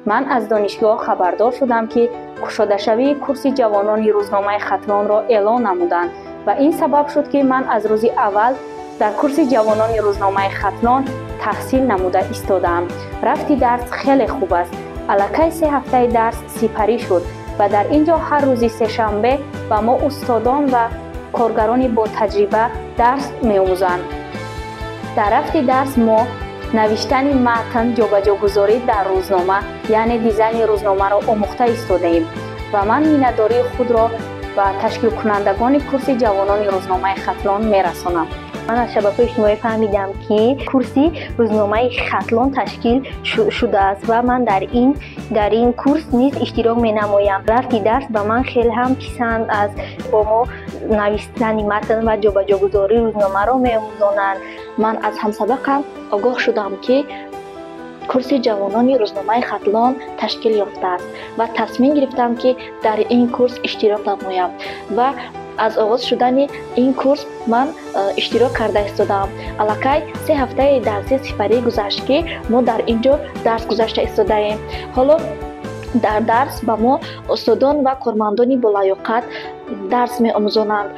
من از دانشگاه خبردار شدم که کشاده‌شوی کورس جوانان روزنامه ختلان را اعلان نمودند و این سبب شد که من از روز اول در کورس جوانان روزنامه ختلان تحصیل نموده ایستادم. رفتی درس خیلی خوب است. الکی 3 هفته درس سپری شد و در اینجا هر روز سه‌شنبه و ما استادان و کارگران با تجربه درس می‌آموزند. در رفتی درس ما نوشتن متن، جابجاگذاری در روزنامه یعنی دیزاین روزنامه را آموخته ایستادیم و من میانه‌داری خود را و تشکیل کنندگان کورس جوانان روزنامه ختلان میرسانم. من از شبکه اجتماعی فهمیدم که کورسی روزنامه ختلان تشکیل شده است و من در این کورس نیز اشتراک می نمایم. رفتی درس به من خیلی هم پسند از با ما نوشتن متن و جابجاگذاری روزنامه را می آموزانند. من از همسبقم آگاه شدم که کورس جوانان روزنامه ختلان تشکیل یافته است و تصمیم گرفتم که در این کورس اشتراک نمایم و از آغاز شدن این کورس من اشتراک کرده ایستادم. الکی 3 هفته درسی سپری گذشت که ما در اینجا درس گذاشته ایستاده ایم. حالا در درس با ما استادان و کارمندان با لیاقت درس می آموزانند.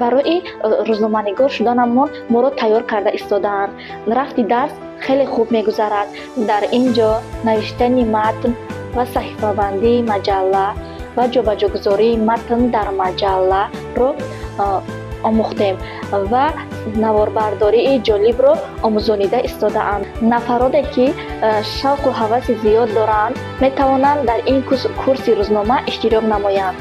برای روزنامه‌نگار شدنمان ما را تیار کرده ایستادند. رفتی درس خیلی خوب می گذرد. در اینجا نوشتن متن و صحیفه بندی مجله و جابجاگذاری متن در مجله رو آموختیم و نواربرداری جالب رو آموزانیده ایستاده اند. نفراتی که شوق و هوس زیاد دارند می توانند در این کورس روزنامه اشتراک نمایند.